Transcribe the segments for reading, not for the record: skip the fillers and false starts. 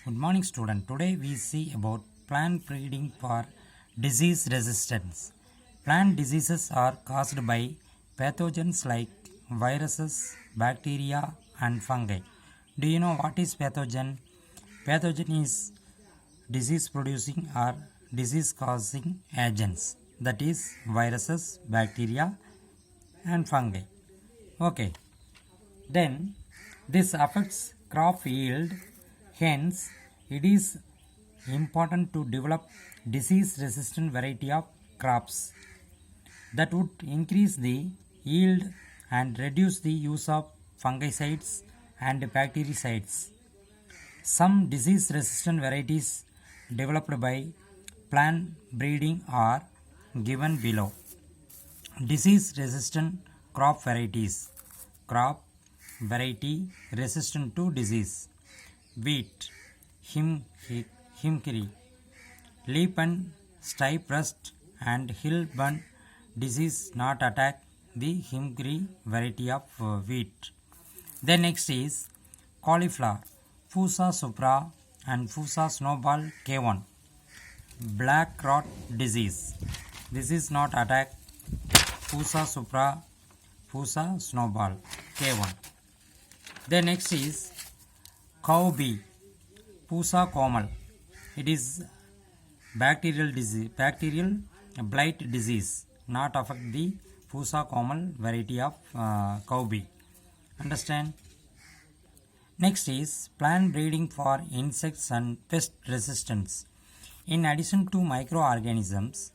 Good morning student. Today we see about plant breeding for disease resistance. Plant diseases are caused by pathogens like viruses, bacteria and fungi. Do you know what is pathogen? Pathogen is disease producing or disease causing agents, that is viruses, bacteria and fungi. Okay. Then this affects crop yield. Hence, it is important to develop disease-resistant variety of crops that would increase the yield and reduce the use of fungicides and bactericides. Some disease-resistant varieties developed by plant breeding are given below. Disease-resistant crop varieties. Crop variety resistant to disease. Wheat, himkiri, leaf and stipe rust and hill burn disease not attack the himkiri variety of wheat. Then next is cauliflower, Fusa supra and Fusa snowball K1, black rot disease. This is not attack Fusa supra, Fusa snowball K1. Then next is cow bee, Pusa komal. It is bacterial disease, bacterial blight disease, not affect the Pusa komal variety of cow bee. Understand? Next is plant breeding for insects and pest resistance. In addition to microorganisms,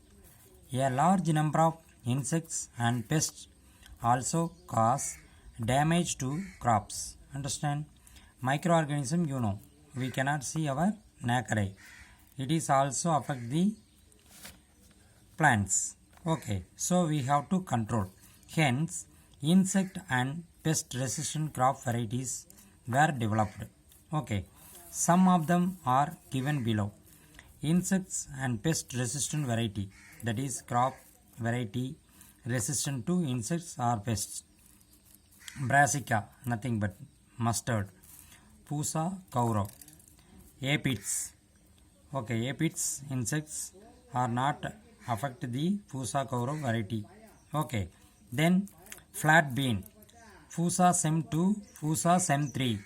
a large number of insects and pests also cause damage to crops. Understand? Microorganism, you know, we cannot see our naked eye. It is also affect the plants. Okay, so we have to control. Hence, insect and pest resistant crop varieties were developed. Okay, some of them are given below. Insects and pest resistant variety, that is crop variety resistant to insects or pests. Brassica, nothing but mustard. Pusa kaurav. Aphids. Okay, aphids insects are not affect the Pusa kaurav variety. Okay, then flat bean. Fusa sem 2, Fusa sem 3.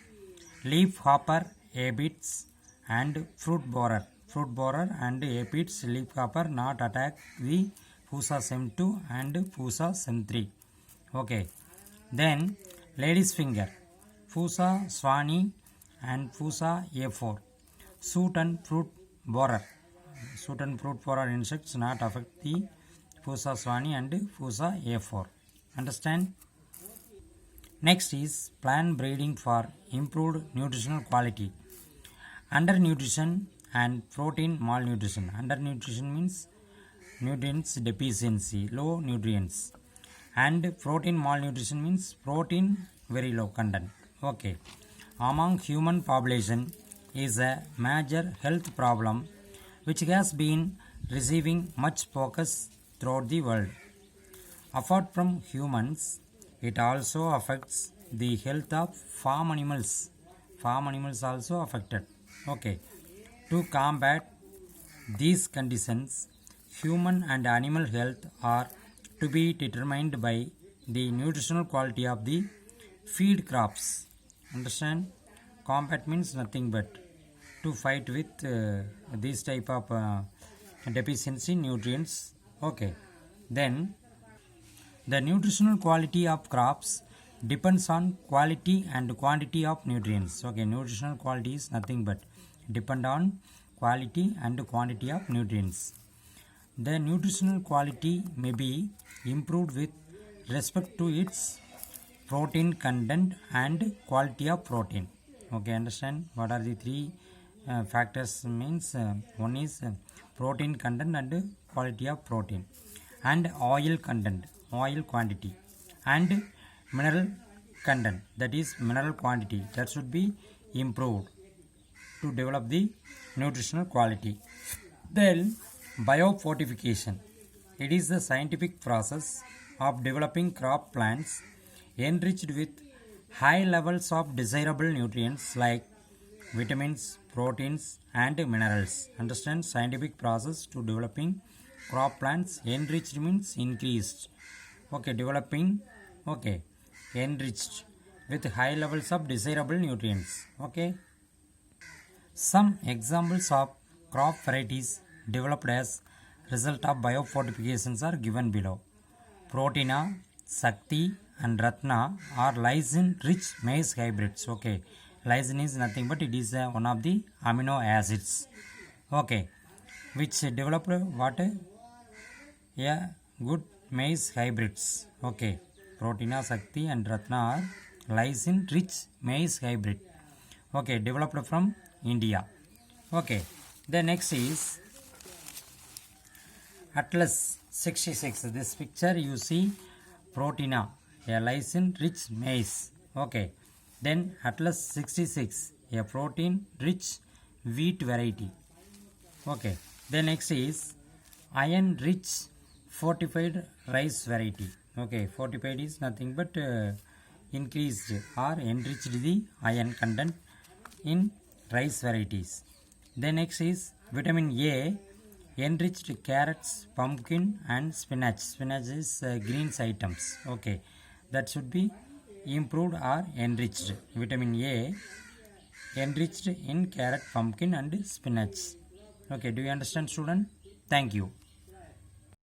Leaf hopper, aphids and fruit borer. Fruit borer and aphids, leaf hopper not attack the Fusa sem 2 and Fusa sem 3. Okay, then lady's finger. Fusa swani and Fusa A4. Shoot and fruit borer. Shoot and fruit borer insects not affect the Fusa swani and Fusa A4. Understand? Next is plant breeding for improved nutritional quality. Undernutrition and protein malnutrition. Undernutrition means nutrients deficiency, low nutrients. And protein malnutrition means protein very low content. Okay. Among human population is a major health problem which has been receiving much focus throughout the world. Apart from humans, it also affects the health of farm animals. Farm animals also affected. Okay. To combat these conditions, human and animal health are to be determined by the nutritional quality of the feed crops. Understand? Combat means nothing but to fight with this type of deficiency nutrients. Okay. Then the nutritional quality of crops depends on quality and quantity of nutrients. Okay, nutritional quality is nothing but depend on quality and quantity of nutrients. The nutritional quality may be improved with respect to its protein content and quality of protein. Okay, understand what are the three factors means one is protein content and quality of protein, and oil content, oil quantity, and mineral content, that is mineral quantity, that should be improved to develop the nutritional quality. Then biofortification. It is the scientific process of developing crop plants enriched with high levels of desirable nutrients like vitamins, proteins, and minerals. Understand scientific process to developing crop plants. Enriched means increased. Okay, developing. Okay, enriched with high levels of desirable nutrients. Okay. Some examples of crop varieties developed as result of biofortifications are given below. Protina, Sakti and Ratna are lysine-rich maize hybrids. Okay, lysine is nothing but it is one of the amino acids. Okay, which developed what? Yeah, good maize hybrids. Okay, Protina, Sakti and Ratna are lysine-rich maize hybrid. Okay, developed from India. Okay, the next is Atlas 66. This picture you see Protina, a lysine-rich maize. Okay, then Atlas 66, a protein-rich wheat variety. Okay, the next is iron-rich fortified rice variety. Okay, fortified is nothing but increased or enriched the iron content in rice varieties. The next is vitamin A, enriched carrots, pumpkin and spinach. Spinach is greens items. Okay, that should be improved or enriched. Vitamin A enriched in carrot, pumpkin and spinach. Okay, do you understand, student? Thank you.